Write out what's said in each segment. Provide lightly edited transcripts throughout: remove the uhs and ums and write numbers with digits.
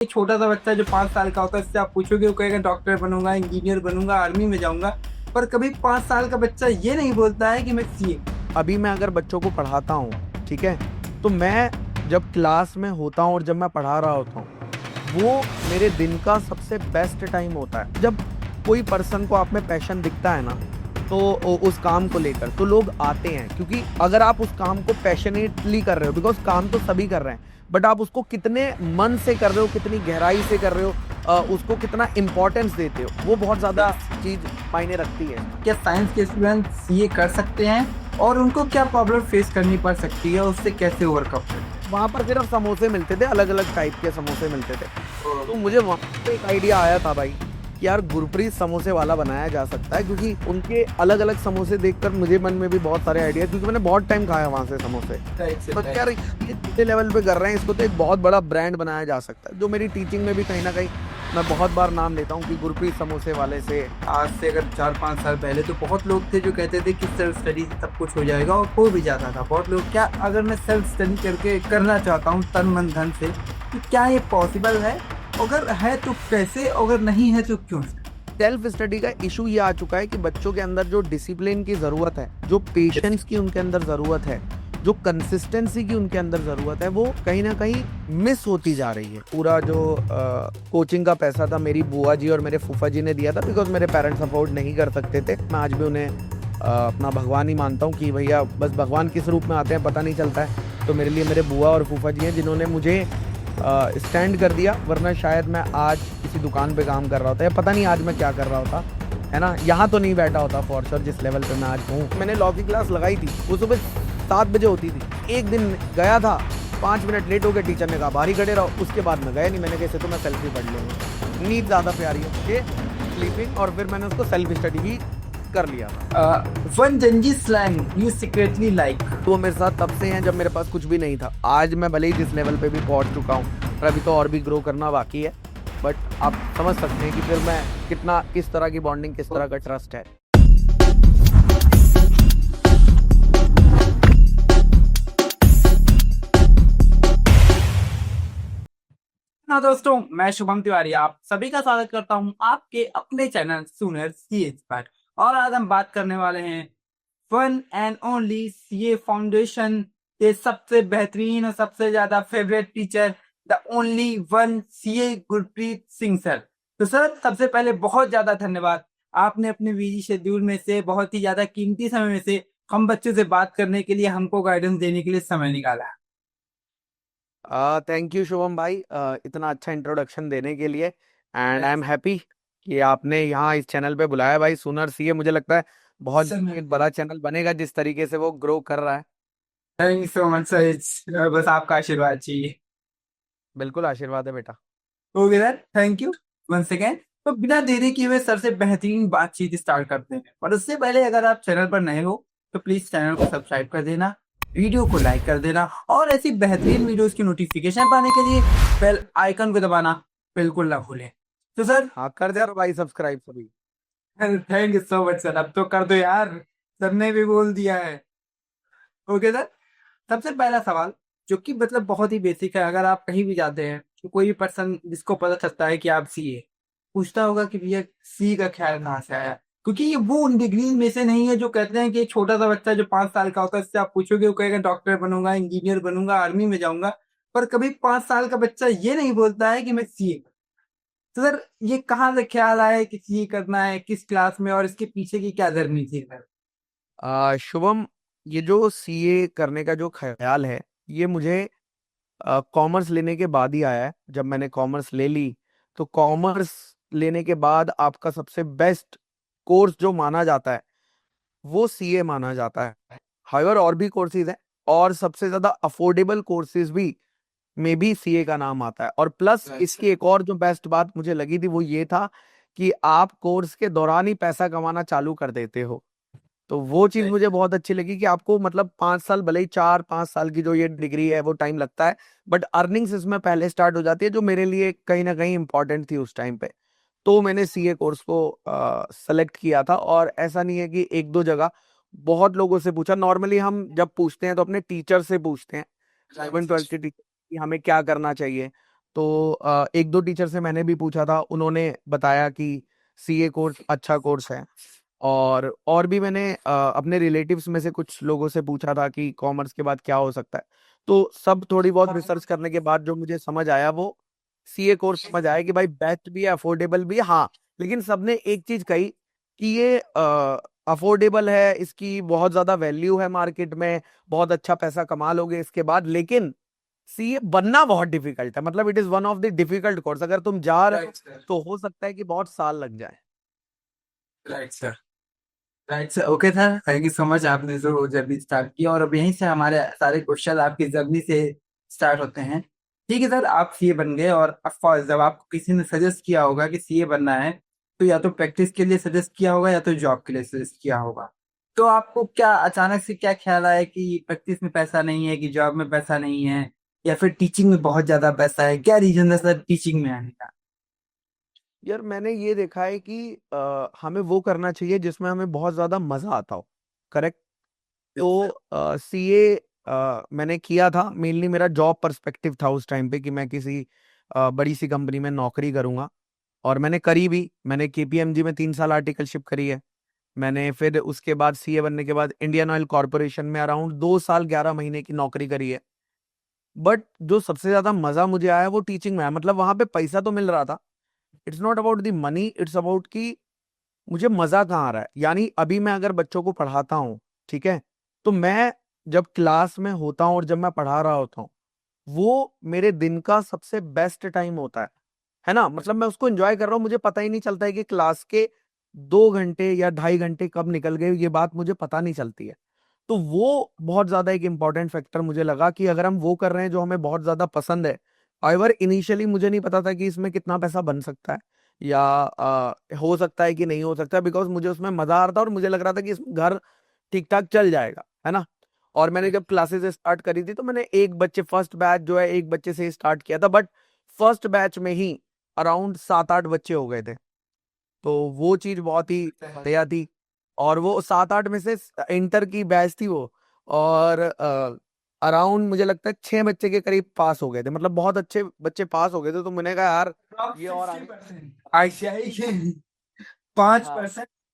एक छोटा सा बच्चा जो 5 साल का होता है, उससे आप पूछोगे, वो कहेगा डॉक्टर बनूंगा, इंजीनियर बनूंगा, आर्मी में जाऊंगा। पर कभी 5 साल का बच्चा ये नहीं बोलता है कि मैं सीए। अभी मैं अगर बच्चों को पढ़ाता हूँ, ठीक है, तो मैं जब क्लास में होता हूँ और जब मैं पढ़ा रहा होता हूँ, वो मेरे दिन का सबसे बेस्ट टाइम होता है। जब कोई पर्सन को आप में पैशन दिखता है ना, तो उस काम को लेकर तो लोग आते हैं, क्योंकि अगर आप उस काम को पैशनेटली कर रहे हो, बिकॉज काम तो सभी कर रहे हैं, बट आप उसको कितने मन से कर रहे हो, कितनी गहराई से कर रहे हो, उसको कितना इम्पोर्टेंस देते हो, वो बहुत ज़्यादा चीज़ मायने रखती है। क्या साइंस के स्टूडेंट सीए कर सकते हैं और उनको क्या प्रॉब्लम फेस करनी पड़ सकती है, उससे कैसे ओवरकम करें? वहाँ पर सिर्फ समोसे मिलते थे, अलग अलग टाइप के समोसे मिलते थे। तो मुझे वहाँ पे एक आइडिया आया था भाई कि यार गुरप्रीत समोसे वाला बनाया जा सकता है, क्योंकि उनके अलग अलग समोसे देखकर मुझे मन में भी बहुत सारे आइडिया, क्योंकि मैंने बहुत टाइम खाया वहाँ से समोसे। तो यार ये छोटे लेवल पे कर रहे हैं, इसको तो एक बहुत बड़ा ब्रांड बनाया जा सकता है, जो मेरी टीचिंग में भी कहीं ना कहीं मैं बहुत बार नाम लेता हूँ कि गुरप्रीत समोसे वाले से। आज से अगर 4-5 साल पहले तो बहुत लोग थे जो कहते थे कि सेल्फ स्टडी से सब कुछ हो जाएगा, और हो भी जाता था। बहुत लोग, क्या अगर मैं सेल्फ स्टडी करके करना चाहता हूँ तन मन धन से, तो क्या ये पॉसिबल है? अगर है तो कैसे, अगर नहीं है तो क्यों? सेल्फ स्टडी का इशू ये आ चुका है कि बच्चों के अंदर जो डिसिप्लिन की ज़रूरत है, जो पेशेंस की उनके अंदर ज़रूरत है, जो कंसिस्टेंसी की उनके अंदर ज़रूरत है, वो कहीं ना कहीं मिस होती जा रही है। पूरा जो कोचिंग का पैसा था मेरी बुआ जी और मेरे फूफा जी ने दिया था, बिकॉज मेरे पेरेंट्स अफोर्ड नहीं कर सकते थे। मैं आज भी उन्हें अपना भगवान ही मानता हूँ कि भैया बस भगवान किस रूप में आते हैं पता नहीं चलता है। तो मेरे लिए मेरे बुआ और फूफा जी हैं जिन्होंने मुझे स्टैंड कर दिया, वरना शायद मैं आज किसी दुकान पे काम कर रहा होता, या पता नहीं आज मैं क्या कर रहा होता, है ना, यहाँ तो नहीं बैठा होता फॉर श्योर जिस लेवल पे मैं आज हूँ। मैंने लॉ की क्लास लगाई थी, वो सुबह 7 बजे होती थी। एक दिन गया था, 5 मिनट लेट हो गए, टीचर ने कहा बाहर ही खड़े रहो, उसके बाद मैं गया नहीं। मैंने कैसे, तो मैं सेल्फी पढ़ लूँगा, नींद ज़्यादा प्यारी है ये स्लीपिंग, और फिर मैंने उसको सेल्फ स्टडी भी कर लिया था। One Gen Z slang you secretly like. वो मेरे साथ तब से हैं जब मेरे पास कुछ भी नहीं था। आज मैं भले ही जिस लेवल पे भी पहुंच चुका हूँ, पर अभी तो और भी ग्रो करना बाकी है, बट आप समझ सकते हैं कि फिर मैं कितना, किस तरह की बॉन्डिंग, किस तरह का ट्रस्ट है। ना दोस्तों, मैं शुभम तिवारी आप सभी का स्वागत करता हूं आपके अपने चैनल सुनर सीए पर। और आज हम बात करने वाले हैं one and only CA foundation के सबसे बेहतरीन और सबसे ज्यादा favourite teacher, the only one CA Gurpreet Singh sir. तो सर, सबसे पहले बहुत ज्यादा धन्यवाद, आपने अपने बिजी शेड्यूल में से बहुत ही ज्यादा कीमती समय में से हम बच्चों से बात करने के लिए, हमको गाइडेंस देने के लिए समय निकाला। थैंक यू शुभम भाई, इतना अच्छा इंट्रोडक्शन देने के लिए, एंड आई एम हैप्पी कि आपने यहाँ इस चैनल पे बुलाया भाई। सुनर सीए मुझे लगता है बहुत सर, एक बड़ा चैनल बनेगा जिस तरीके से वो ग्रो कर रहा है। Thank you so much sir, बस आपका आशीर्वाद चाहिए। बिल्कुल आशीर्वाद है बेटा। Okay sir, thank you once again. तो बिना देरी किए हुए सर से बेहतरीन बातचीत स्टार्ट करते हैं, और उससे पहले अगर आप चैनल पर नए हो तो प्लीज चैनल को सब्सक्राइब कर देना, वीडियो को लाइक कर देना, और ऐसी बेहतरीन वीडियोस की नोटिफिकेशन पाने के लिए बेल आइकन को दबाना बिल्कुल ना भूलें। तो सर, हाँ कर दे यार भाई सब्सक्राइब सभी। Thank you so much sir, अब तो कर दो यार, सर ने भी बोल दिया है। ओके सर, सबसे पहला सवाल, जो कि मतलब बहुत ही बेसिक है। अगर आप कहीं भी जाते हैं तो कोई भी पर्सन जिसको पता चलता है कि आप सीए, पूछता होगा कि भैया सी का ख्याल कहाँ से आया, क्योंकि ये वो उन डिग्री में से नहीं है जो कहते हैं कि एक छोटा सा बच्चा जो 5 साल का होता है, इससे आप पूछोगे, वो कहेगा डॉक्टर बनूंगा, इंजीनियर बनूंगा, आर्मी में जाऊंगा। पर कभी 5 साल का बच्चा ये नहीं बोलता है कि मैं सीए। तो सर, ये कहाँ से ख्याल आया कि सीए करना है, किस क्लास में, और इसके पीछे की क्या जर्नी थी सर? शुभम, ये जो सीए करने का जो ख्याल है, ये मुझे कॉमर्स लेने के बाद ही आया है। जब मैंने कॉमर्स ले ली, तो कॉमर्स लेने के बाद आपका सबसे बेस्ट कोर्स जो माना जाता है वो सीए माना जाता है। हाउएवर और भी कोर्सेज हैं, और सबसे ज्यादा अफोर्डेबल कोर्सेज भी में भी सीए का नाम आता है। और प्लस इसकी एक और जो बेस्ट बात मुझे लगी थी वो ये था कि आप कोर्स के दौरान ही पैसा कमाना चालू कर देते हो। तो वो चीज मुझे बहुत अच्छी लगी कि आपको मतलब 5 साल, भले ही 4-5 साल की जो ये डिग्री है वो टाइम लगता है, बट अर्निंग्स इसमें पहले स्टार्ट हो जाती है, जो मेरे लिए कहीं ना कहीं इंपॉर्टेंट थी उस टाइम पे। तो मैंने सीए कोर्स को सेलेक्ट किया था। और ऐसा नहीं है कि एक दो जगह, बहुत लोगों से पूछा। नॉर्मली हम जब पूछते हैं तो अपने टीचर से पूछते हैं, 11th 12th के टीचर, कि हमें क्या करना चाहिए। तो एक दो टीचर से मैंने भी पूछा था, उन्होंने बताया कि सीए कोर्स अच्छा कोर्स है। और भी मैंने अपने रिलेटिव्स में से कुछ लोगों से पूछा था कि कॉमर्स के बाद क्या हो सकता है। तो सब थोड़ी बहुत रिसर्च करने के बाद जो मुझे समझ आया वो सीए कोर्स समझ आया कि भाई बेस्ट भी है, अफोर्डेबल भी है। हाँ, लेकिन सबने एक चीज कही कि ये अफोर्डेबल है, इसकी बहुत ज्यादा वैल्यू है मार्केट में, बहुत अच्छा पैसा कमा लोगे इसके बाद, लेकिन सीए बनना बहुत डिफिकल्ट है। मतलब it is one of the difficult course, अगर तुम जा रहे हो राइट सर। तो हो सकता है कि बहुत साल लग जाए। Right sir. Right sir, okay sir, thank you so much, आपने जो जर्नी स्टार्ट किया, और अब यहीं से हमारे सारे क्वेश्चन आपकी जर्नी से स्टार्ट होते हैं। ठीक है सर, आप सीए बन गए, और ऑफ कोर्स जब आपको किसी ने सजेस्ट किया होगा कि सीए बनना है, तो या तो प्रैक्टिस के लिए सजेस्ट किया होगा या तो जॉब के लिए सजेस्ट किया होगा। तो आपको क्या अचानक से क्या ख्याल आया कि प्रैक्टिस में पैसा नहीं है, कि जॉब में पैसा नहीं है, या फिर टीचिंग में बहुत ज्यादा पैसा है? क्या रीजन है सर टीचिंग में आने का? यार मैंने ये देखा है कि हमें वो करना चाहिए जिसमें हमें बहुत ज्यादा मजा आता हो। करेक्ट। तो सीए मैंने किया था, मेनली मेरा जॉब पर्सपेक्टिव था उस टाइम पे कि मैं किसी बड़ी सी कंपनी में नौकरी करूंगा। और मैंने करी भी, मैंने केपीएमजी में 3 साल आर्टिकलशिप करी है। मैंने फिर उसके बाद सीए बनने के बाद इंडियन ऑयल कॉरपोरेशन में अराउंड 2 साल 11 महीने की नौकरी करी है। बट जो सबसे ज्यादा मजा मुझे आया वो टीचिंग में आया। मतलब वहां पे पैसा तो मिल रहा था, it's not about the money, it's about कि मुझे मजा कहाँ आ रहा है। यानी अभी मैं अगर बच्चों को पढ़ाता हूँ, ठीक है, तो मैं जब क्लास में होता हूँ और जब मैं पढ़ा रहा होता हूँ, वो मेरे दिन का सबसे बेस्ट टाइम होता है ना। मतलब मैं उसको एंजॉय कर रहा हूँ, मुझे पता ही नहीं चलता है कि क्लास के 2 घंटे या 2.5 घंटे कब निकल गए, ये बात मुझे पता नहीं चलती है। तो वो बहुत ज्यादा एक इंपॉर्टेंट फैक्टर मुझे लगा कि अगर हम वो कर रहे हैं जो हमें बहुत ज्यादा पसंद है। और इनिशियली मुझे नहीं पता था कि इसमें कितना पैसा बन सकता है, या हो सकता है कि नहीं हो सकता, बिकॉज मुझे उसमें मजा आ रहा था और मुझे लग रहा था कि इसमें घर ठीक ठाक चल जाएगा, है ना। और मैंने जब क्लासेस स्टार्ट करी थी तो मैंने एक बच्चे, फर्स्ट बैच जो है एक बच्चे से स्टार्ट किया था, बट फर्स्ट बैच में ही अराउंड 7-8 बच्चे हो गए थे। तो वो चीज बहुत ही बढ़िया थी। और वो 7-8 में से इंटर की बैच थी वो। और अराउंड मुझे लगता है 6 बच्चे के करीब पास हो गए थे, मतलब बहुत अच्छे बच्चे पास हो गए थे। तो मैंने कहा यार ये और आगे। 60% आईसीआई के 5%, हाँ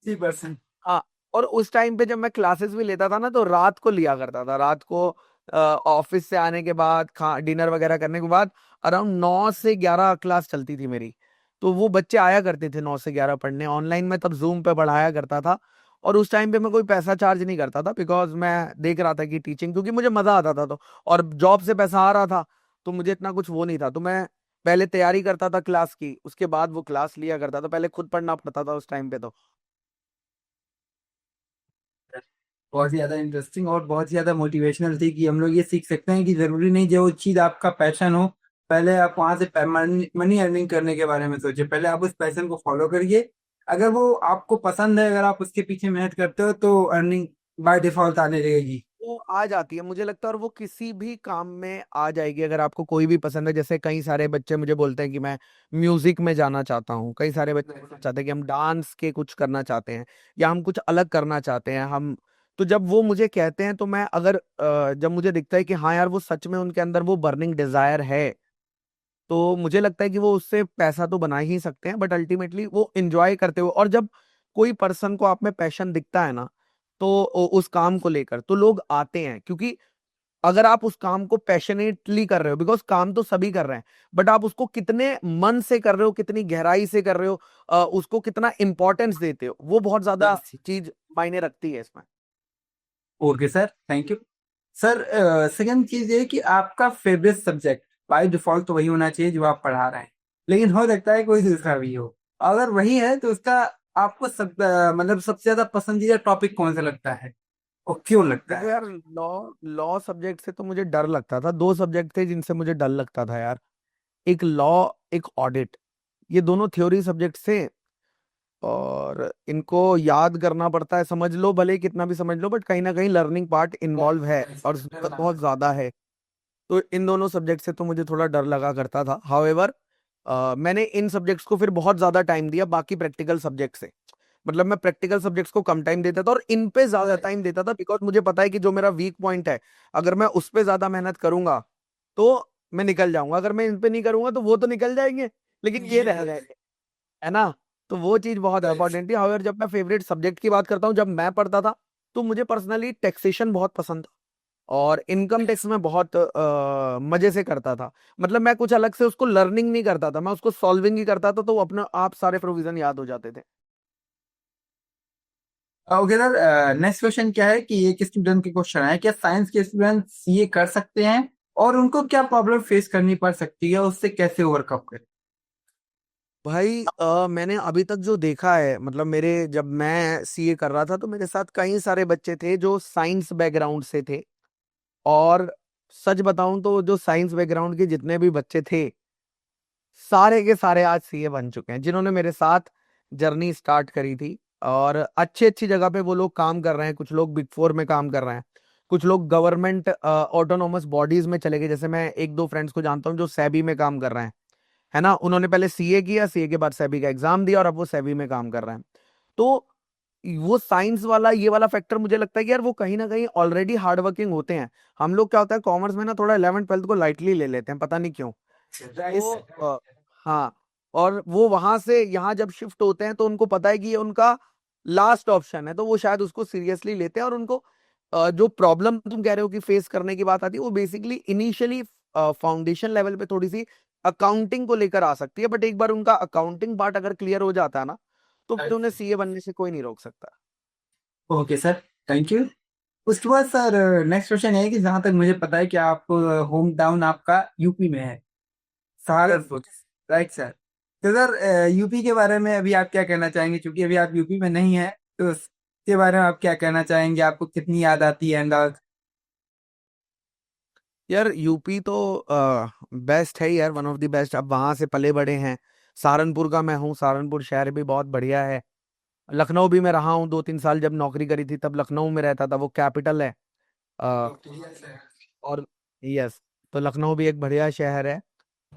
60%। हाँ। और उस टाइम पे जब मैं क्लासेस भी लेता था ना तो रात को लिया करता था, रात को ऑफिस से आने के बाद, खा डिनर वगैरह करने के बाद अराउंड 9 से 11 क्लास चलती थी मेरी। तो वो बच्चे आया करते थे 9 से 11 पढ़ने, ऑनलाइन में तब जूम पे पढ़ाया करता था। और उस टाइम पे मैं कोई पैसा चार्ज नहीं करता था, बिकॉज मैं देख रहा था कि टीचिंग, क्योंकि मुझे मजा आता था। तो और जॉब से पैसा आ रहा था, तो मुझे इतना कुछ वो नहीं था। तो मैं पहले तैयारी करता था क्लास की, उसके बाद वो क्लास लिया करता था। पहले खुद पढ़ना पड़ता था उस टाइम पे तो। बहुत ही ज्यादा इंटरेस्टिंग और बहुत ही ज्यादा मोटिवेशनल थी, कि हम लोग ये सीख सकते हैं कि जरूरी नहीं जो चीज आपका पैशन हो, पहले आप वहां से मनी अर्निंग करने के बारे में सोचिए, पहले आप उस पैशन को फॉलो करिए। अगर वो आपको पसंद है, अगर आप उसके पीछे मेहनत करते हो, तो अर्निंग बाय डिफॉल्ट आने लगेगी। वो आ जाती है मुझे लगता है, और वो किसी भी काम में आ जाएगी अगर आपको कोई भी पसंद है। जैसे कई सारे बच्चे मुझे बोलते हैं कि मैं म्यूजिक में जाना चाहता हूँ, कई सारे बच्चे बोलना चाहते हैं कि हम डांस के कुछ करना चाहते हैं, या हम कुछ अलग करना चाहते हैं हम। तो जब वो मुझे कहते हैं तो मैं अगर जब मुझे दिखता है कि हाँ यार वो सच में उनके अंदर वो बर्निंग डिजायर है, तो मुझे लगता है कि वो उससे पैसा तो बना ही सकते हैं, बट अल्टीमेटली वो इंजॉय करते हुए। और जब कोई पर्सन को आप में पैशन दिखता है ना, तो उस काम को लेकर तो लोग आते हैं। क्योंकि अगर आप उस काम को पैशनेटली कर रहे हो, बिकॉज काम तो सभी कर रहे हैं, बट आप उसको कितने मन से कर रहे हो, कितनी गहराई से कर रहे हो, उसको कितना इंपॉर्टेंस देते हो, वो बहुत ज्यादा चीज मायने रखती है इसमें। Okay sir, thank you sir. Second चीज ये कि आपका फेवरेट सब्जेक्ट बाय डिफॉल्ट तो वही होना चाहिए जो आप पढ़ा रहे हैं, लेकिन हो सकता है कोई दूसरा भी हो। अगर वही है तो उसका आपको मतलब सबसे ज्यादा पसंदीदा टॉपिक कौन सा लगता है, और क्यों लगता देखो है? यार, लॉ लॉ सब्जेक्ट से तो मुझे डर लगता था। 2 सब्जेक्ट थे जिनसे मुझे डर लगता था यार, एक लॉ, एक ऑडिट। ये दोनों थ्योरी सब्जेक्ट थे, और इनको याद करना पड़ता है, समझ लो भले ही कितना भी समझ लो, बट कहीं ना कहीं लर्निंग पार्ट इन्वॉल्व है और जरूरत बहुत ज्यादा है। तो इन दोनों सब्जेक्ट से तो मुझे थोड़ा डर लगा करता था। हाउएवर मैंने इन सब्जेक्ट्स को फिर बहुत ज्यादा टाइम दिया बाकी प्रैक्टिकल सब्जेक्ट से। मतलब मैं प्रैक्टिकल सब्जेक्ट्स को कम टाइम देता था और इन पे ज्यादा टाइम देता था, बिकॉज मुझे पता है कि जो मेरा वीक पॉइंट है, अगर मैं उस पे ज्यादा मेहनत करूंगा तो मैं निकल जाऊंगा, अगर मैं इन पे नहीं करूंगा तो वो तो निकल जाएंगे, लेकिन ये रह जाएंगे, है ना। तो वो चीज बहुत इंपॉर्टेंट थी। हाउएवर जब मैं फेवरेट सब्जेक्ट की बात करता हूँ, जब मैं पढ़ता था तो मुझे पर्सनली टैक्सेशन बहुत पसंद था, और इनकम टैक्स में बहुत मजे से करता था। मतलब मैं कुछ अलग से उसको लर्निंग नहीं करता था, मैं उसको सॉल्विंग ही करता था, तो वो अपने आप सारे प्रोविजन याद हो जाते थे। ओके सर, नेक्स्ट क्वेश्चन क्या है कि एक स्टूडेंट के क्वेश्चन है, क्या साइंस के स्टूडेंट सीए कर सकते हैं और उनको क्या प्रॉब्लम फेस करनी पड़ सकती है, उससे कैसे ओवरकम करें? भाई मैंने अभी तक जो देखा है, मतलब मेरे जब मैं सीए कर रहा था तो मेरे साथ कई सारे बच्चे थे जो साइंस बैकग्राउंड से थे, और सच बताऊं तो जो साइंस बैकग्राउंड के जितने भी बच्चे थे, सारे के सारे आज सीए बन चुके हैं, जिन्होंने मेरे साथ जर्नी स्टार्ट करी थी। और अच्छी अच्छी जगह पे वो लोग काम कर रहे हैं, कुछ लोग बिग फोर में काम कर रहे हैं, कुछ लोग गवर्नमेंट ऑटोनोमस बॉडीज में चले गए। जैसे मैं एक दो फ्रेंड्स को जानता हूँ जो सेबी में काम कर रहे हैं, है ना। उन्होंने पहले सीए किया, सीए के बाद सेबी का एग्जाम दिया, और अब वो सेबी में काम कर रहे हैं। तो वो साइंस वाला ये वाला फैक्टर मुझे लगता है कि यार वो कहीं ना कहीं ऑलरेडी हार्ड वर्किंग होते हैं। हम लोग क्या होता है कॉमर्स में ना, थोड़ा 11th 12th को लाइटली ले लेते हैं, पता नहीं क्यों। तो हाँ, और वो वहां से यहाँ जब शिफ्ट होते हैं तो उनको पता है कि ये उनका लास्ट ऑप्शन है, तो वो शायद उसको सीरियसली लेते हैं। और उनको जो प्रॉब्लम तुम कह रहे हो कि फेस करने की बात आती है, वो बेसिकली इनिशियली फाउंडेशन लेवल पे थोड़ी सी अकाउंटिंग को लेकर आ सकती है, बट एक बार उनका अकाउंटिंग पार्ट अगर क्लियर हो जाता है ना, तो फिर उन्हें सीए बनने से कोई नहीं रोक सकता। Okay sir, thank you. उसके बाद सर नेक्स्ट क्वेश्चन है कि जहां तक मुझे पता है कि आप होम टाउन आपका यूपी में है, सहारनपुर, राइट सर? तो सर यूपी के बारे में अभी आप क्या कहना चाहेंगे, क्योंकि अभी आप यूपी में नहीं है, तो उसके बारे में आप क्या कहना चाहेंगे, आपको कितनी याद आती है अंदाज? यार यूपी तो बेस्ट है यार, वन ऑफ द बेस्ट। अब वहां से पले बड़े हैं। सहारनपुर का मैं हूँ, सहारनपुर शहर भी बहुत बढ़िया है। लखनऊ भी मैं रहा हूँ 2 3 साल, जब नौकरी करी थी तब लखनऊ में रहता था, वो कैपिटल है। अ, और यस, तो लखनऊ भी एक बढ़िया शहर है।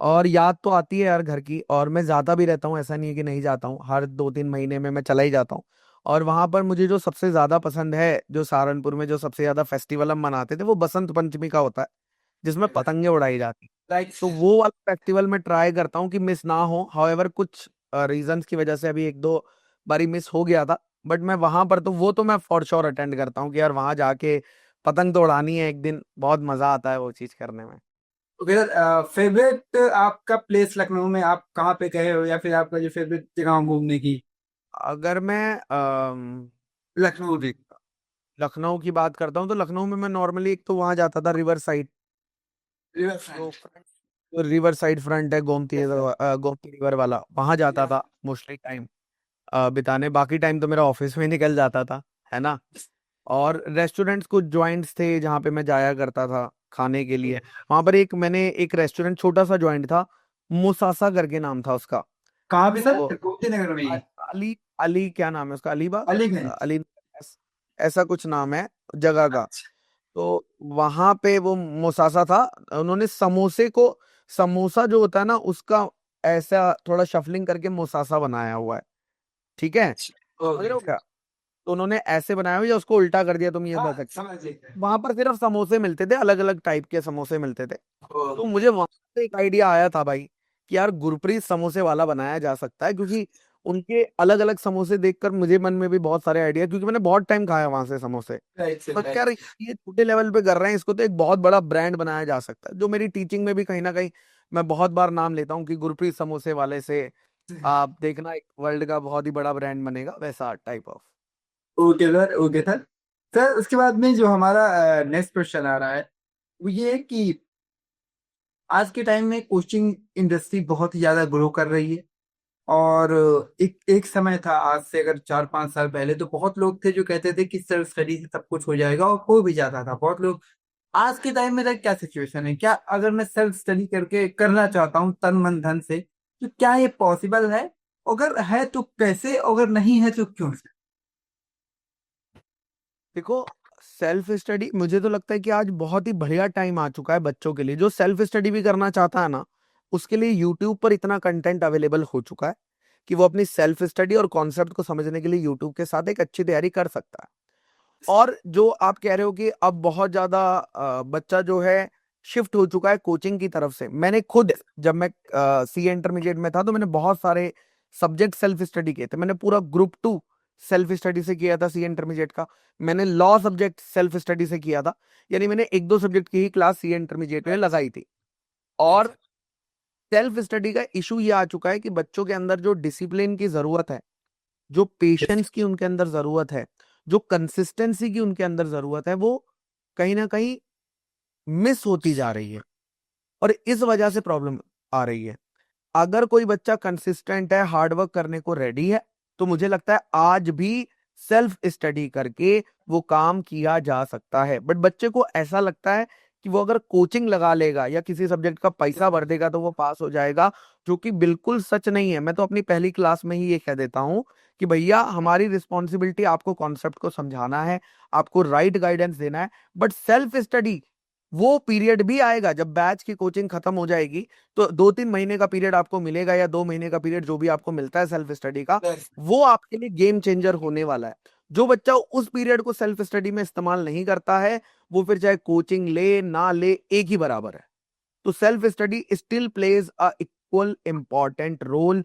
और याद तो आती है यार घर की, और मैं जाता भी रहता हूँ, ऐसा नहीं है कि नहीं जाता हूँ, हर 2 3 महीने में मैं चला ही जाता हूँ। और वहां पर मुझे जो सबसे ज्यादा पसंद है, जो सहारनपुर में जो सबसे ज्यादा फेस्टिवल हम मनाते थे, वो बसंत पंचमी का होता है, जिसमें पतंगे उड़ाई जाती। राइट। तो वो वाला फेस्टिवल मैं ट्राई करता हूँ कि मिस ना हो। हाउएवर कुछ रीजंस की वजह से अभी एक दो बारी मिस हो गया था, बट मैं वहां पर तो वो तो मैं फॉर श्योर अटेंड करता हूँ कि यार वहां जाके पतंग तो उड़ानी है एक दिन, बहुत मजा आता है वो चीज करने में। ओके सर, फेवरेट आपका प्लेस लखनऊ में आप कहाँ पे गए हो, या फिर आपका जो फेवरेट जगह हो घूमने की? अगर मैं लखनऊ में। लखनऊ की बात करता हूँ, तो लखनऊ में मैं नॉर्मली एक तो वहां जाता था रिवर साइड। रिवर जो फ्रंट। फ्रंट, जो रिवर साइड फ्रंट है, गोमती रिवर वाला, वहां जाता था मोस्टली टाइम बिताने। बाकी टाइम तो मेरा ऑफिस में ही निकल जाता था, है ना। और रेस्टोरेंट्स कुछ जॉइंट्स थे जहाँ पे मैं जाया करता था खाने के लिए। वहां पर एक मैंने एक रेस्टोरेंट छोटा सा जॉइंट था, मुसासा करके नाम था उसका। कहाँ पे सर, तो गोमती नगर में ही? अली अली क्या नाम है उसका, अलीबाग, अलीगंज। अली, ऐसा कुछ नाम है जगह का। अच्छा। तो वहां पे वो मुसासा था। उन्होंने समोसे को, समोसा जो होता है ना उसका, ऐसा थोड़ा शफलिंग करके मुसासा बनाया हुआ है, ठीक है, समझ रहे ओके। हो क्या। तो उन्होंने ऐसे बनाया हुआ, या उसको उल्टा कर दिया तुम ये हाँ, बता सकते। समझ गए। वहां पर सिर्फ समोसे मिलते थे, अलग अलग टाइप के समोसे मिलते थे। तो ओके। मुझे वहां से एक आइडिया आया था भाई, कि यार गुरप्रीत समोसे वाला बनाया जा सकता है, क्योंकि उनके अलग अलग समोसे देखकर मुझे मन में भी बहुत सारे आइडिया, क्योंकि मैंने बहुत टाइम खाया वहां से समोसे। राइट तो सर, यार राइट। ये छोटे लेवल पे कर रहे हैं, इसको तो एक बहुत बड़ा ब्रांड बनाया जा सकता है। जो मेरी टीचिंग में भी कहीं ना कहीं मैं बहुत बार नाम लेता हूँ कि गुरप्रीत समोसे वाले से आप देखना एक वर्ल्ड का बहुत ही बड़ा ब्रांड बनेगा, वैसा type of. Okay sir, okay sir. Sir उसके बाद में जो हमारा नेक्स्ट क्वेश्चन आ रहा है, वो ये है कि आज के टाइम में कोचिंग इंडस्ट्री बहुत ही ज्यादा ग्रो कर रही है। और एक एक समय था, आज से अगर 4 5 साल पहले, तो बहुत लोग थे जो कहते थे कि सेल्फ स्टडी से सब कुछ हो जाएगा, और हो भी जाता था बहुत लोग। आज के टाइम में सर क्या सिचुएशन है, क्या अगर मैं सेल्फ स्टडी करके करना चाहता हूँ तन मन धन से, तो क्या ये पॉसिबल है? अगर है तो कैसे, अगर नहीं है तो क्यों? देखो, सेल्फ स्टडी मुझे तो लगता है कि आज बहुत ही बढ़िया टाइम आ चुका है बच्चों के लिए। जो सेल्फ स्टडी भी करना चाहता है ना, उसके लिए यूट्यूब पर इतना कंटेंट अवेलेबल हो चुका है कि वो अपनी सेल्फ स्टडी और कॉन्सेप्ट को समझने के लिए यूट्यूब के साथ एक अच्छी तैयारी कर सकता है। और जो आप कह रहे हो कि अब बहुत ज्यादा बच्चा जो है शिफ्ट हो चुका है कोचिंग की तरफ से। मैंने खुद, जब मैं सीए इंटरमीडिएट में था, तो मैंने बहुत सारे सब्जेक्ट सेल्फ स्टडी किए थे। मैंने पूरा ग्रुप 2 सेल्फ स्टडी से किया था सीए इंटरमीडिएट का। मैंने लॉ सब्जेक्ट सेल्फ स्टडी से किया था। यानी मैंने 1-2 सब्जेक्ट की ही क्लास सीए इंटरमीडिएट में लगाई थी। और सेल्फ स्टडी का इशू ये आ चुका है कि बच्चों के अंदर जो डिसिप्लिन की जरूरत है, जो पेशेंस की उनके अंदर जरूरत है, जो कंसिस्टेंसी की उनके अंदर जरूरत है, वो कहीं ना कहीं मिस होती जा रही है। और इस वजह से प्रॉब्लम आ रही है। अगर कोई बच्चा कंसिस्टेंट है, हार्डवर्क करने को रेडी है, तो मुझे लगता है आज भी सेल्फ स्टडी करके वो काम किया जा सकता है। बट बच्चे को ऐसा लगता है कि वो अगर कोचिंग लगा लेगा या किसी सब्जेक्ट का पैसा भर देगा तो वो पास हो जाएगा, जो कि बिल्कुल सच नहीं है। मैं तो अपनी पहली क्लास में ही ये कह देता हूँ कि भैया, हमारी रिस्पॉन्सिबिलिटी आपको कॉन्सेप्ट को समझाना है, आपको राइट गाइडेंस देना है। बट सेल्फ स्टडी, वो पीरियड भी आएगा जब बैच की कोचिंग खत्म हो जाएगी, तो 2-3 महीने का पीरियड आपको मिलेगा, या 2 महीने का पीरियड जो भी आपको मिलता है सेल्फ स्टडी का, वो आपके लिए गेम चेंजर होने वाला है। जो बच्चा उस पीरियड को सेल्फ स्टडी में इस्तेमाल नहीं करता है, वो फिर चाहे कोचिंग ले ना ले, एक ही बराबर है। तो self study still plays a equal important role.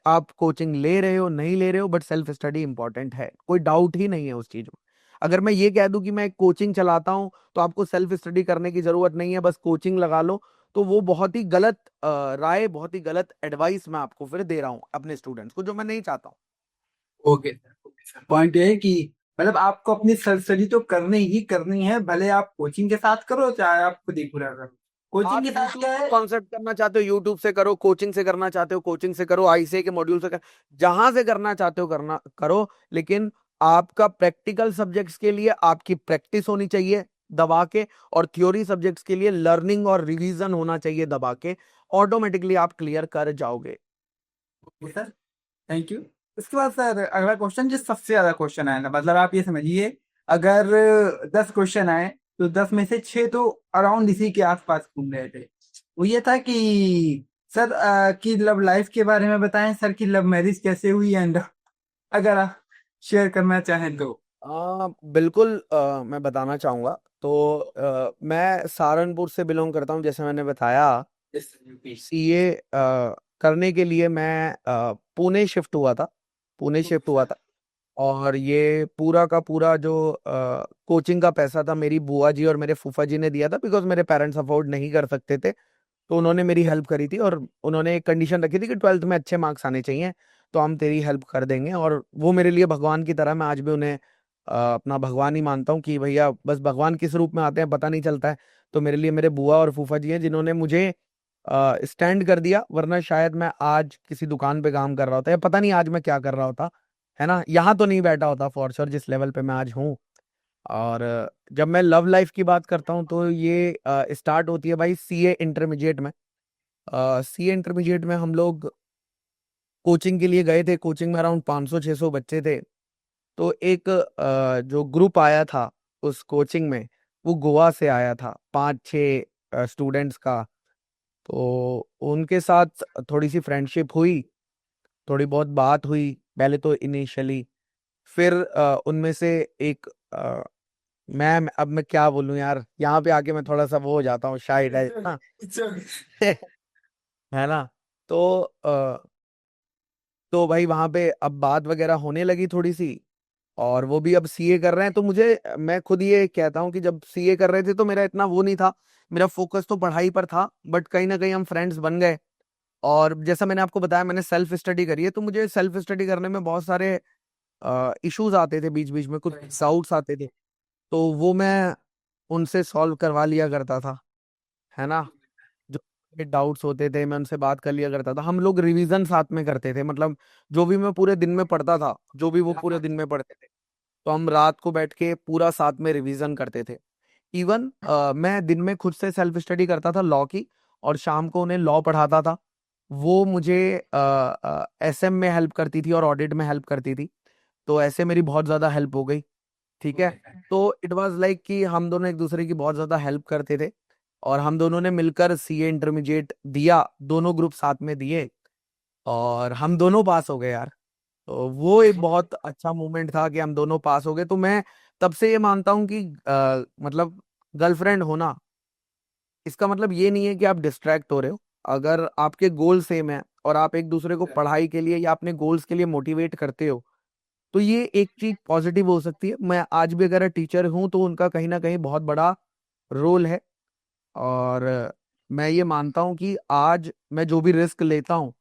आप कोचिंग ले रहे हो नहीं ले रहे हो, बट सेल्फ स्टडी इंपॉर्टेंट है, कोई डाउट ही नहीं है उस चीज में। अगर मैं ये कह दूं कि मैं कोचिंग चलाता हूं तो आपको सेल्फ स्टडी करने की जरूरत नहीं है, बस कोचिंग लगा लो, तो वो बहुत ही गलत राय, बहुत ही गलत एडवाइस मैं आपको फिर दे रहा हूं अपने स्टूडेंट्स को, जो मैं नहीं चाहता हूं। ओके सर, पॉइंट ये है कि मतलब आपको अपनी सेल्फ स्टडी तो करनी ही करनी है, भले आप कोचिंग के साथ करो चाहे आप खुद ही पूरा करो। कोचिंग आप के साथ क्या है। कॉन्सेप्ट करना चाहते हो यूट्यूब से करो, कोचिंग से करना चाहते हो कोचिंग से करो, आईसीए के मॉड्यूल से जहां से करना चाहते हो करना करो। लेकिन आपका प्रैक्टिकल सब्जेक्ट्स के लिए आपकी प्रैक्टिस होनी चाहिए दबा के, और थ्योरी सब्जेक्ट्स के लिए लर्निंग और रिवीजन होना चाहिए दबा के। ऑटोमेटिकली आप क्लियर कर जाओगे। Okay sir, thank you. उसके बाद सर अगला क्वेश्चन, जो सबसे ज्यादा क्वेश्चन आया ना, मतलब आप ये समझिए, अगर 10 क्वेश्चन आए तो 10 में से 6 तो अराउंड इसी के आसपास घूम रहे थे। वो ये था कि सर की लव लाइफ के बारे में बताएं, सर की लव मैरिज कैसे हुई, एंड अगर आप शेयर करना चाहें तो। बिल्कुल, मैं बताना चाहूंगा। तो मैं सहारनपुर से बिलोंग करता हूँ, जैसे मैंने बताया। सीए करने के लिए मैं पुणे शिफ्ट हुआ था। पुणे शिफ्ट हुआ था। और ये पूरा का पूरा जो कोचिंग का पैसा था, मेरी बुआ जी और मेरे फूफा जी ने दिया था, बिकॉज मेरे पेरेंट्स अफोर्ड नहीं कर सकते थे। तो उन्होंने मेरी हेल्प करी थी, और उन्होंने एक कंडीशन रखी थी कि 12th में अच्छे मार्क्स आने चाहिए, तो हम तेरी हेल्प कर देंगे। और वो मेरे लिए भगवान की तरह, मैं आज भी उन्हें अपना भगवान ही मानता हूँ कि भैया, बस भगवान किस रूप में आते हैं पता नहीं चलता है। तो मेरे लिए मेरे बुआ और फूफा जी हैं, जिन्होंने मुझे स्टैंड कर दिया, वरना शायद मैं आज किसी दुकान पे काम कर रहा होता, या पता नहीं आज मैं क्या कर रहा होता, है ना, यहाँ तो नहीं बैठा होता फॉर श्योर, जिस लेवल पे मैं आज हूँ। और जब मैं लव लाइफ की बात करता हूँ, तो ये स्टार्ट होती है भाई सीए इंटरमीडिएट में। सीए इंटरमीडिएट में हम लोग कोचिंग के लिए गए थे। कोचिंग में अराउंड 500-600 बच्चे थे। तो एक जो ग्रुप आया था उस कोचिंग में, वो गोवा से आया था, 5-6 स्टूडेंट्स का। तो उनके साथ थोड़ी सी फ्रेंडशिप हुई, थोड़ी बहुत बात हुई पहले तो इनिशियली। फिर उनमें से एक मैं अब मैं क्या बोलूं यार, यहाँ पे आके मैं थोड़ा सा वो हो जाता हूँ, शायद है ना। है ना। तो तो भाई वहां पे अब बात वगैरह होने लगी थोड़ी सी। और वो भी अब सीए कर रहे हैं, तो मुझे, मैं खुद ये कहता हूँ कि जब सीए कर रहे थे तो मेरा इतना वो नहीं था, मेरा फोकस तो पढ़ाई पर था। बट कहीं ना कहीं हम फ्रेंड्स बन गए। और जैसा मैंने आपको बताया, मैंने सेल्फ स्टडी करी है, तो मुझे सेल्फ स्टडी करने में बहुत सारे इश्यूज आते थे, बीच बीच में कुछ डाउट्स आते थे, तो वो मैं उनसे सॉल्व करवा लिया करता था, है ना। जो डाउट्स होते थे मैं उनसे बात कर लिया करता था। हम लोग रिवीजन साथ में करते थे, मतलब जो भी मैं पूरे दिन में पढ़ता था, जो भी वो पूरे दिन में पढ़ते थे, तो हम रात को बैठ के पूरा साथ में रिवीजन करते थे। इवन मैं दिन में खुद से सेल्फ स्टडी करता था लॉ की, और शाम को उन्हें लॉ पढ़ाता था। वो मुझे एसएम में हेल्प करती थी और ऑडिट में हेल्प करती थी। तो ऐसे मेरी बहुत ज्यादा हेल्प हो गई। ठीक है। तो इट वाज लाइक कि हम दोनों एक दूसरे की बहुत ज्यादा हेल्प करते थे। और हम दोनों ने मिलकर सीए इंटरमीडिएट दिया, दोनों ग्रुप साथ में दिए, और हम दोनों पास हो गए यार। तो वो एक बहुत अच्छा मोमेंट था कि हम दोनों पास हो गए। तो मैं तब से ये मानता हूँ कि मतलब गर्लफ्रेंड होना इसका मतलब ये नहीं है कि आप डिस्ट्रैक्ट हो रहे हो। अगर आपके गोल सेम है और आप एक दूसरे को पढ़ाई के लिए या अपने गोल्स के लिए मोटिवेट करते हो, तो ये एक चीज पॉजिटिव हो सकती है। मैं आज भी अगर टीचर हूं तो उनका कहीं ना कहीं बहुत बड़ा रोल है। और मैं ये मानता हूँ कि आज मैं जो भी रिस्क लेता हूँ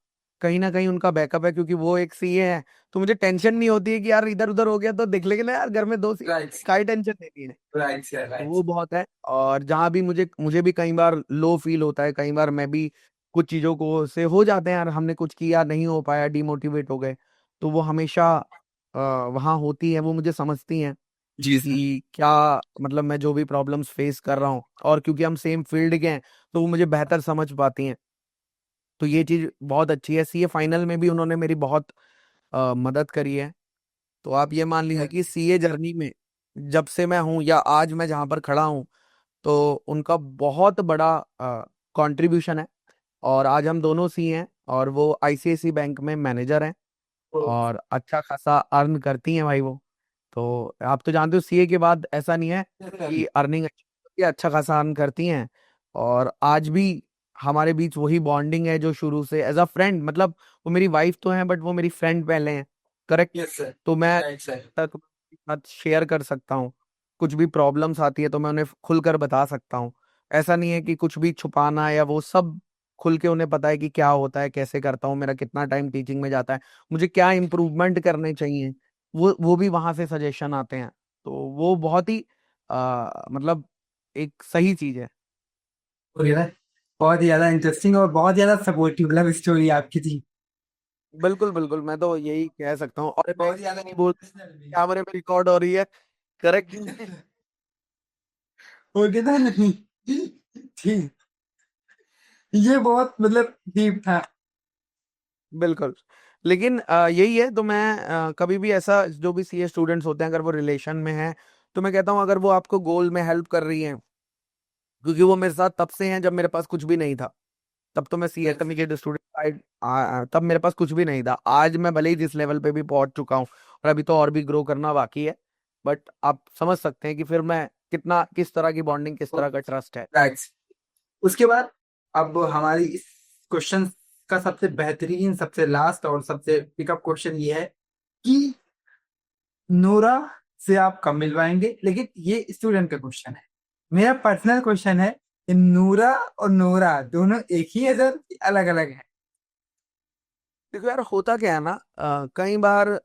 कहीं ना कहीं उनका बैकअप है, क्योंकि वो एक सीए है। तो मुझे टेंशन नहीं होती है कि यार इधर उधर हो गया तो देख लेंगे ना यार, घर में दो सीए, राइट। काई टेंशन लेनी है। राइट सर, तो राइट। वो बहुत है। और जहाँ भी मुझे मुझे भी कई बार लो फील होता है, कई बार मैं भी कुछ चीजों को से हो जाते हैं यार, हमने कुछ किया नहीं हो पाया, डिमोटिवेट हो गए, तो वो हमेशा वहाँ होती है, वो मुझे समझती हैं जी सर। कि क्या मतलब मैं जो भी प्रॉब्लम्स फेस कर रहा हूँ, और क्योंकि हम सेम फील्ड के हैं तो वो मुझे बेहतर समझ पाती हैं। तो ये चीज बहुत अच्छी है। सीए फाइनल में भी उन्होंने मेरी बहुत मदद करी है। तो आप ये मान लीजिए कि सीए जर्नी में जब से मैं हूँ या आज मैं जहाँ पर खड़ा हूँ, तो उनका बहुत बड़ा कंट्रीब्यूशन है। और आज हम दोनों सी हैं और वो आईसीआईसी बैंक में मैनेजर हैं और अच्छा खासा अर्न करती हैं भाई वो। तो आप तो जानते हो सीए के बाद ऐसा नहीं है कि अर्निंग अच्छी होती है, अच्छा खासा अर्न करती हैं। और आज भी हमारे बीच वही बॉन्डिंग है जो शुरू से एज अ फ्रेंड, मतलब वो मेरी वाइफ तो है बट वो मेरी फ्रेंड पहले हैं। करेक्ट। Yes sir. तो मैं राइट सर। तक साथ शेयर कर सकता हूँ, कुछ भी प्रॉब्लम्स आती है तो मैं उन्हें खुलकर बता सकता हूँ। ऐसा नहीं है कि कुछ भी छुपाना, या वो सब खुल के उन्हें पता है कि क्या होता है, कैसे करता हूँ, मेरा कितना टाइम टीचिंग में जाता है, मुझे क्या इम्प्रूवमेंट करने चाहिए, वो भी वहां से सजेशन आते हैं। तो वो बहुत ही मतलब एक सही चीज है। Okay sir. बहुत ही ज्यादा इंटरेस्टिंग और बहुत ज्यादा सपोर्टिव लव स्टोरी आपकी थी। बिल्कुल बिल्कुल, मैं तो यही कह सकता हूँ। और मैं बहुत ये ज्यादा नहीं बोल, इमोशनल भी। कैमरे में रिकॉर्ड हो रही है। करेक्ट। ओके था नहीं। ठीक। ये बहुत मतलब डीप था। बिल्कुल। लेकिन यही है, तो मैं कभी भी ऐसा, जो भी सीए स्टूडेंट्स होते हैं अगर वो रिलेशन में है, तो मैं कहता हूँ अगर वो आपको गोल में हेल्प कर रही हैं, क्योंकि वो मेरे साथ तब से हैं जब मेरे पास कुछ भी नहीं था। तब तो मैं सी एस के स्टूडेंट, तब मेरे पास कुछ भी नहीं था। आज मैं भले ही जिस लेवल पे भी पहुंच चुका हूँ, और अभी तो और भी ग्रो करना बाकी है, बट आप समझ सकते हैं कि फिर मैं कितना, किस तरह की बॉन्डिंग, किस तरह का ट्रस्ट है। राइट। उसके बाद अब हमारी इस क्वेश्चन का सबसे बेहतरीन, सबसे लास्ट और सबसे पिकअप क्वेश्चन ये है कि नोरा से आप कब मिलवाएंगे, लेकिन ये स्टूडेंट का क्वेश्चन है। मेरा पर्सनल क्वेश्चन है कि नूरा और नोरा दोनों एक ही है सर, अलग अलग है? देखो यार, होता क्या है ना, कई बार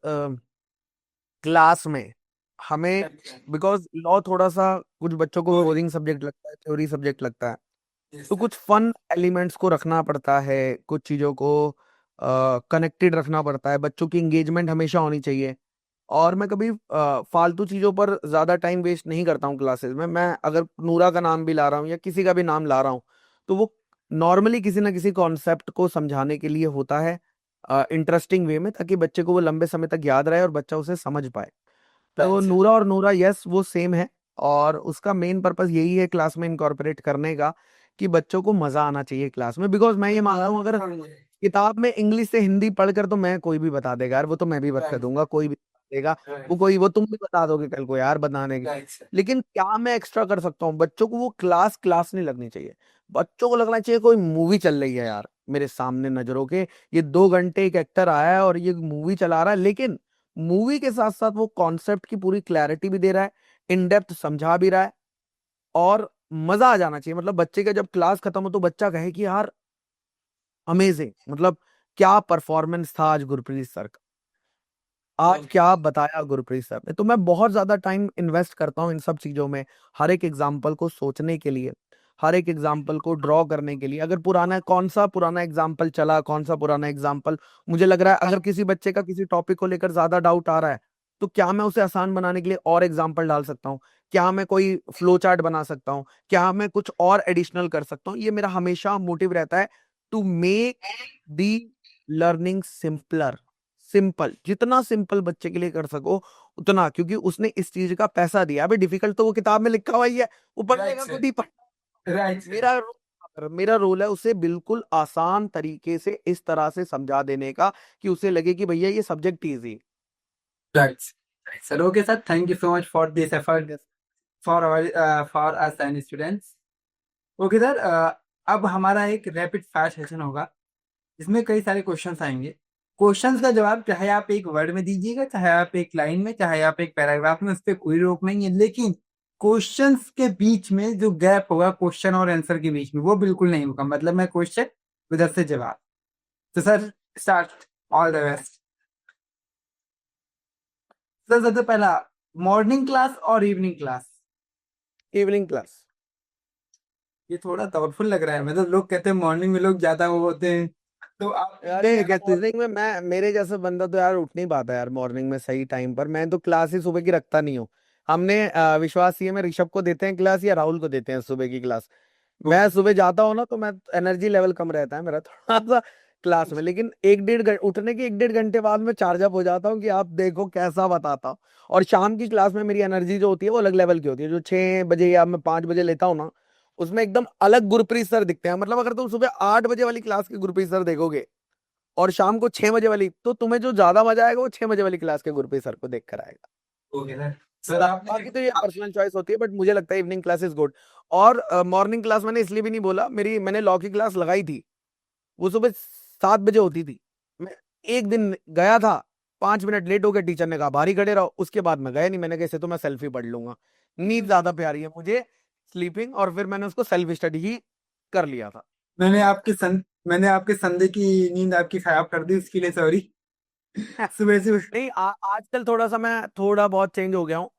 क्लास में हमें, बिकॉज लॉ थोड़ा सा कुछ बच्चों को बोरिंग सब्जेक्ट लगता है, थ्योरी सब्जेक्ट लगता है, तो कुछ फन एलिमेंट्स को रखना पड़ता है, कुछ चीजों को कनेक्टेड रखना पड़ता है, बच्चों की इंगेजमेंट हमेशा होनी चाहिए। और मैं कभी फालतू चीजों पर ज्यादा टाइम वेस्ट नहीं करता हूँ क्लासेस में। मैं अगर नूरा का नाम भी ला रहा हूँ या किसी का भी नाम ला रहा हूँ, तो वो नॉर्मली किसी ना किसी कॉन्सेप्ट को समझाने के लिए होता है, इंटरेस्टिंग वे में, ताकि बच्चे को वो लंबे समय तक याद रहे और बच्चा उसे समझ पाए। तो अच्छा। नूरा और नूरा, यस, वो सेम है। और उसका मेन पर्पस यही है क्लास में इनकॉर्पोरेट करने का, कि बच्चों को मजा आना चाहिए क्लास में। बिकॉज मैं ये मान रहा हूँ, अगर किताब में इंग्लिश से हिंदी पढ़कर तो मैं, कोई भी बता देगा यार, वो तो मैं भी बता दूंगा, कोई भी बता देगा, वो तुम भी बता दोगे कल को यार बताने की। लेकिन क्या मैं एक्स्ट्रा कर सकता हूँ, बच्चों को वो क्लास क्लास नहीं लगनी चाहिए। बच्चों को लगना चाहिए कोई मूवी चल रही है यार मेरे सामने नजरों के, ये 2 घंटे एक एक्टर आया है और ये मूवी चला रहा है, लेकिन मूवी के साथ साथ वो कॉन्सेप्ट की पूरी क्लैरिटी भी दे रहा है, इन डेप्थ समझा भी रहा है। और मजा आ जाना चाहिए, मतलब बच्चे का जब क्लास खत्म हो तो बच्चा कहे कि यार अमेजिंग, मतलब क्या परफॉर्मेंस था आज गुरप्रीत सर का, आज क्या बताया गुरप्रीत सर ने। तो मैं बहुत ज्यादा टाइम इन्वेस्ट करता हूँ इन सब चीजों में, हर एक एग्जाम्पल को सोचने के लिए, हर एक एग्जाम्पल को ड्रॉ करने के लिए। अगर पुराना, कौन सा पुराना एग्जाम्पल चला, कौन सा पुराना एग्जाम्पल मुझे लग रहा है, अगर किसी बच्चे का किसी टॉपिक को लेकर ज्यादा डाउट आ रहा है, तो क्या मैं उसे आसान बनाने के लिए और एग्जाम्पल डाल सकता हूँ, क्या मैं कोई फ्लो चार्ट बना सकता हूँ, क्या मैं कुछ और एडिशनल कर सकता हूँ। ये मेरा हमेशा मोटिव रहता है, to make the learning simpler. Simple, जितना सिंपल बच्चे के लिए कर सको उतना, क्योंकि उसने इस चीज का पैसा दिया। अभी डिफिकल्ट तो वो किताब में लिखा हुआ ही है, वो पढ़ राइट लेगा सर। खुद ही पढ़। Right sir. मेरा रोल है उसे बिल्कुल आसान तरीके से इस तरह से समझा देने का, कि उसे लगे कि भैया ये subject easy. Right sir. Okay sir, thank you so much for this effort for hour for us and students. Okay sir, अब हमारा एक रैपिड फायर सेशन होगा, इसमें कई सारे क्वेश्चंस आएंगे। क्वेश्चंस का जवाब चाहे आप एक वर्ड में दीजिएगा, चाहे आप एक लाइन में, चाहे आप एक पैराग्राफ में, उस पर कोई रोक नहीं है, लेकिन क्वेश्चंस के बीच में जो गैप होगा क्वेश्चन और आंसर के बीच में, वो बिल्कुल नहीं होगा। मतलब मैं क्वेश्चन उधर से जवाब। तो sir, start. All the best. Sir, सबसे पहला, मॉर्निंग क्लास और इवनिंग क्लास? Evening class. ये थोड़ा डाउटफुल लग रहा है, मतलब लोग कहते हैं मॉर्निंग में लोग ज्यादा वो होते हैं, तो आप अरे evening क्या में- इवनिंग में मैं, मेरे जैसा बंदा तो यार उठ नहीं पाता यार मॉर्निंग में सही टाइम पर। मैं तो क्लास ही सुबह की रखता नहीं हूँ। हमने विश्वास ये में ऋषभ को देते हैं क्लास या राहुल को देते हैं सुबह की क्लास। मैं ओके सुबह जाता हूँ ना तो मैं एनर्जी लेवल कम रहता है मेरा थोड़ा सा क्लास में, लेकिन एक डेढ़ घंटे उठने के एक डेढ़ घंटे बाद में चार्ज अप हो जाता हूँ कि आप देखो कैसा बताता हूँ। और शाम की क्लास में मेरी एनर्जी जो होती है वो अलग लेवल की होती है। जो 6 बजे या मैं 5 बजे लेता हूँ ना, उसमें एकदम अलग गुरप्रीत सर दिखते हैं। मतलब अगर तुम सुबह 8 बजे वाली क्लास के गुरप्रीत सर देखोगे और शाम को 6 बजे वाली, तो तुम्हें जो ज्यादा मजा आएगा वो 6 बजे वाली क्लास के गुरप्रीत सर को देख कर आएगा। Okay sir. सर आपने बाकी तो ये पर्सनल चॉइस होती है, बट मुझे लगता है इवनिंग क्लास इज गुड। और मॉर्निंग क्लास मैंने इसलिए भी नहीं बोला, मैंने लॉ की क्लास लगाई थी, वो सुबह 7 बजे होती थी। मैं एक दिन गया था, 5 मिनट लेट हो गया, टीचर ने कहा बाहर ही खड़े रहो। उसके बाद मैं गया नहीं, मैंने कैसे तो मैं सेल्फी पढ़ लूंगा। नींद ज्यादा प्यारी है मुझे स्लीपिंग, और फिर मैंने उसको सेल्फ स्टडी ही कर लिया था। मैंने आपके मैंने आपके संडे की नींद आपकी खराब कर दी, उसके लिए सॉरी। सुबह से नहीं, आजकल थोड़ा सा मैं थोड़ा बहुत चेंज हो गया हूँ।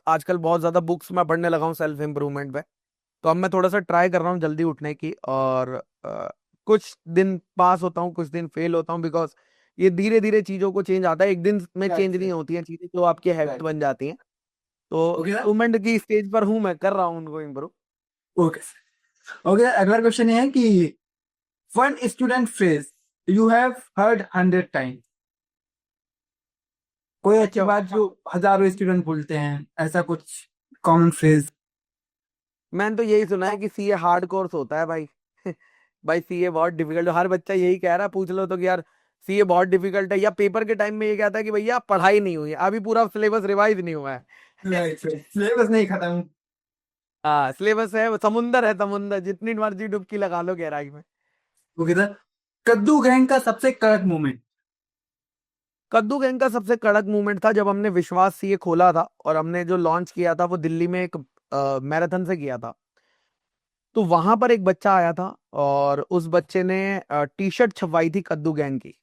आजकल बहुत ज्यादा बुक्स मैं पढ़ने लगा हूँ सेल्फ इम्प्रूवमेंट पे। तो अब मैं थोड़ा सा ट्राई कर रहा हूँ जल्दी उठने की, और कुछ दिन पास होता हूँ, कुछ दिन फेल होता हूँ, बिकॉज ये धीरे धीरे चीजों को चेंज आता है, एक दिन में चेंज नहीं होती हैं चीजें, जो आपकी हैबिट बन जाती हैं। तो ओके सर। इम्प्रूवमेंट की स्टेज पर हूँ, मैं कर रहा हूँ उनको इम्प्रूव। Okay sir. ओके, अगला क्वेश्चन ये है कि one student phrase you have heard 100 times. कोई अच्छी अच्छा, बात जो हजारों स्टूडेंट बोलते हैं, ऐसा कुछ कॉमन फ्रेज। मैंने तो यही सुना है कि सीए हार्ड कोर्स होता है भाई। भाई सीए बहुत डिफिकल्ट, हर बच्चा यही कह रहा है, पूछ लो तो कि यार सीए बहुत डिफिकल्ट है। या पेपर के टाइम में ये कहता है कि भैया पढ़ाई नहीं हुई है, अभी पूरा सिलेबस रिवाइज नहीं हुआ है। सिलेबस नहीं खत्म। हाँ, सिलेबस है, समुंदर है, समुंदर जितनी मर्जी डुबकी लगा लो गहराई में। Okay sir. कद्दू गैंग का सबसे कड़क मूवमेंट? कद्दू गैंग का सबसे कड़क मूवमेंट था जब हमने विश्वास सीए खोला था, और हमने जो लॉन्च किया था वो दिल्ली में एक मैराथन से किया था। तो वहां पर एक बच्चा आया था, और उस बच्चे ने टी शर्ट छपवाई थी कद्दू गैंग की,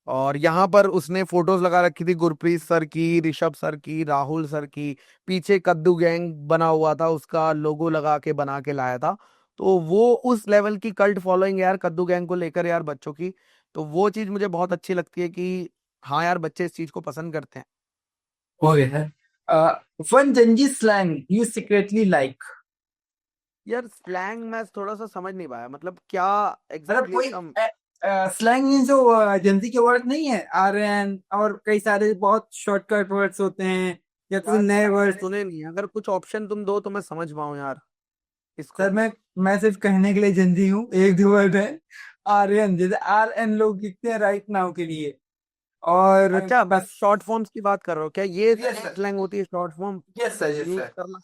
और यहाँ पर उसने फोटोज लगा रखी थी गुरप्रीत सर की, ऋषभ सर की, राहुल सर की। पीछे कद्दू गैंग बना हुआ था, उसका लोगो लगा के बना के लाया था। तो वो उस लेवल की कल्ट फॉलोइंग यार कद्दू गैंग को लेकर यार बच्चों की। तो वो चीज मुझे बहुत अच्छी लगती है कि हाँ यार बच्चे इस चीज को पसंद करते हैं। Okay sir. One Gen Z slang you secretly like? यार स्लैंग मैं थोड़ा सा समझ नहीं पाया, मतलब क्या मतलब एग्जैक्टली कोई इसका। स्लैंग मीन जो जंजी के वर्ड नहीं है, आर एन, और कई सारे बहुत शॉर्टकट वर्ड्स होते हैं, या तो यार नए मैंने वर्ड्स। सुने नहीं है, अगर कुछ ऑप्शन तुम दो तो मैं समझ पाऊँ यार सर, इसको। मैं सिर्फ कहने के लिए जंजी हूँ, एक दो वर्ड है। आर एन, जैसे आर एन लोग लिखते हैं राइट नाउ के लिए, और अच्छा, बस। शॉर्ट फॉर्म्स की बात कर रहे हो क्या? ये यस सर। स्लैंग होती है short form yes sir, yes use sir. करना?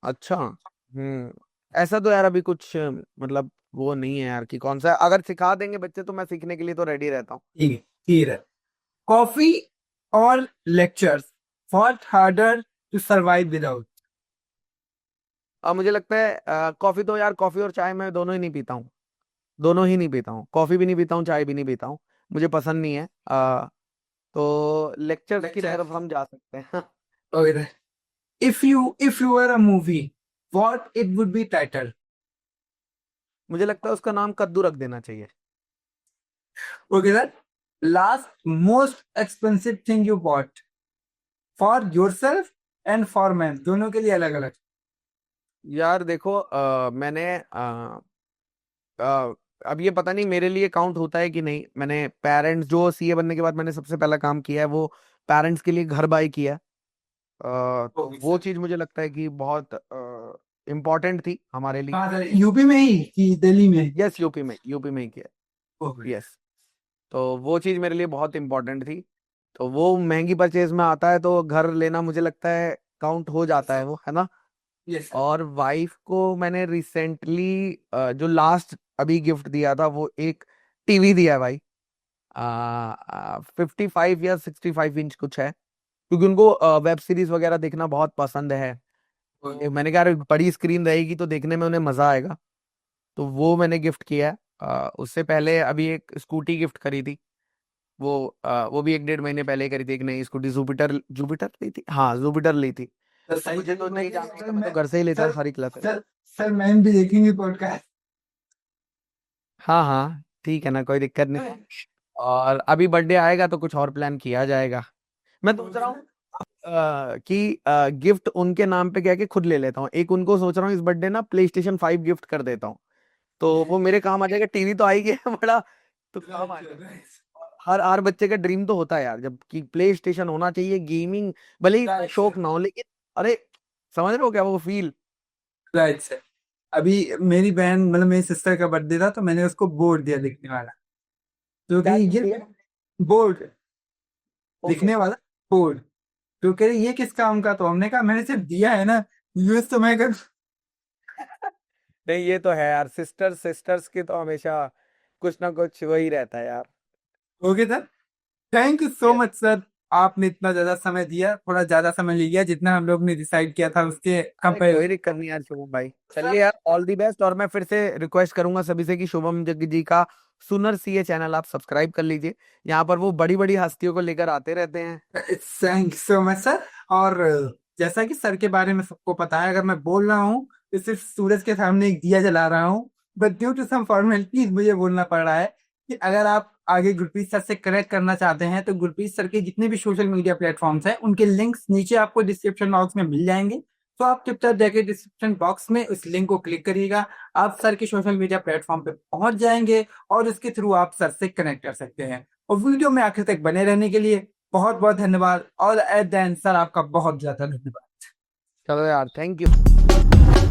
अच्छा। ऐसा तो यार अभी कुछ मतलब वो नहीं है यार कि कौन सा, अगर सिखा देंगे बच्चे तो मैं सीखने के लिए तो रेडी रहता हूँ। ठीक है, ठीक है। कॉफी और lectures, what harder to survive without? अब मुझे लगता है कॉफी तो यार, कॉफी और चाय मैं दोनों ही नहीं पीता हूँ। दोनों ही नहीं पीता हूँ, कॉफी भी नहीं पीता हूँ, चाय भी नहीं पीता हूँ। मुझे पसंद नहीं है। तो लेक्चर्स की लेक्चर। तरफ हम जा सकते हैं। Okay. if you were a movie, what it would be titled? मुझे लगता है उसका नाम कद्दू रख देना चाहिए। Okay sir. Last most expensive thing you bought for yourself and for men, दोनों के लिए अलग अलग। यार देखो मैंने अब ये पता नहीं मेरे लिए काउंट होता है कि नहीं, मैंने पेरेंट्स, जो सीए बनने के बाद मैंने सबसे पहला काम किया है वो पेरेंट्स के लिए घर बाय किया है। तो ओके वो सर। चीज मुझे लगता है कि बहुत इम्पोर्टेंट थी हमारे लिए। कहाँ सर, यूपी में ही कि दिल्ली में? यस, यूपी में ही किया। ओके। यस। तो वो चीज मेरे लिए बहुत इंपॉर्टेंट थी। तो वो महंगी परचेज में आता है, तो घर लेना मुझे लगता है काउंट हो जाता है वो, है ना। Yes sir. और वाइफ को मैंने रिसेंटली जो लास्ट अभी गिफ्ट दिया था वो एक टीवी दिया है भाई। 55 या 65 इंच कुछ है, क्योंकि उनको वेब सीरीज वगैरह देखना बहुत पसंद है। मैंने कहा, अरे बड़ी स्क्रीन रहेगी तो देखने में उन्हें मजा आएगा, तो वो मैंने गिफ्ट किया है। उससे पहले अभी एक स्कूटी गिफ्ट करी थी, वो भी 1 डेढ़ महीने पहले ही करी थी। एक नई स्कूटी जुपिटर जुपिटर ली थी, हाँ जुपिटर ली थी। सर सही मुझे तो मैं नहीं जाना सर था, मैं तो मैं घर से ही लेता सर सारी क्लासेस। सर सर मैम भी देखेंगे पॉडकास्ट। हाँ हाँ ठीक है ना, कोई दिक्कत नहीं। और अभी बर्थडे आएगा तो कुछ और प्लान किया जाएगा। मैं सोच रहा हूँ कि गिफ्ट उनके नाम पे क्या है कि खुद ले लेता हूँ। एक उनको सोच रहा हूँ इस बर्थडे ना PlayStation 5 गिफ्ट कर देता हूँ, तो वो मेरे काम आ जाएगा। टीवी तो आ ही गया बड़ा, तो काम आ जाएगा। हर हर बच्चे का ड्रीम तो होता है यार, जब कि PlayStation होना चाहिए, गेमिंग भले ही शौक ना हो, लेकिन अरे समझ रहे हो क्या वो फील। Right sir. अभी मेरी बहन मतलब मेरी सिस्टर का बर्थडे था तो मैंने उसको बोर्ड दिया लिखने वाला, जो कि क्या गिफ्ट ये दिया? Board okay. लिखने वाला बोर्ड। तो कह रही ये किस काम का, तो हमने कहा मैंने सिर्फ दिया है ना, यूज तो मैं कर। नहीं ये तो है यार, सिस्टर्स सिस्टर्स के तो हमेशा कुछ ना कुछ वही रहता है यार। Okay sir. Thank you so Yes. Much sir. आपने इतना ज्यादा समय दिया, थोड़ा ज्यादा समय ले लिया जितना हम लोग ने डिसाइड किया था उसके अरे कंपेयर। कोई दिक्कत नहीं यार शुभम भाई, चलिए यार ऑल दी बेस्ट। और मैं फिर से रिक्वेस्ट करूंगा सभी से कि शुभम जग्गी जी का सुनर सीए चैनल आप सब्सक्राइब कर लीजिए। यहाँ पर वो बड़ी बड़ी हस्तियों को लेकर आते रहते हैं। Thank you so much sir. और जैसा कि सर के बारे में सबको पता है, अगर मैं बोल रहा हूँ तो सिर्फ सूरज के सामने एक दिया जला रहा हूँ, but due to some formalities मुझे बोलना पड़ रहा है कि अगर आप आगे गुरप्रीत सर से कनेक्ट करना चाहते हैं तो गुरप्रीत सर के जितने भी सोशल मीडिया प्लेटफॉर्म्स हैं उनके लिंक्स नीचे आपको डिस्क्रिप्शन बॉक्स में मिल जाएंगे। तो आप चुपचाप जाके डिस्क्रिप्शन बॉक्स में उस लिंक को क्लिक करिएगा, आप सर के सोशल मीडिया प्लेटफॉर्म पे पहुंच जाएंगे और उसके थ्रू आप सर से कनेक्ट कर सकते हैं। और वीडियो में आखिर तक बने रहने के लिए बहुत बहुत धन्यवाद। और एट द एंड सर आपका बहुत ज्यादा धन्यवाद। चलो यार, थैंक यू।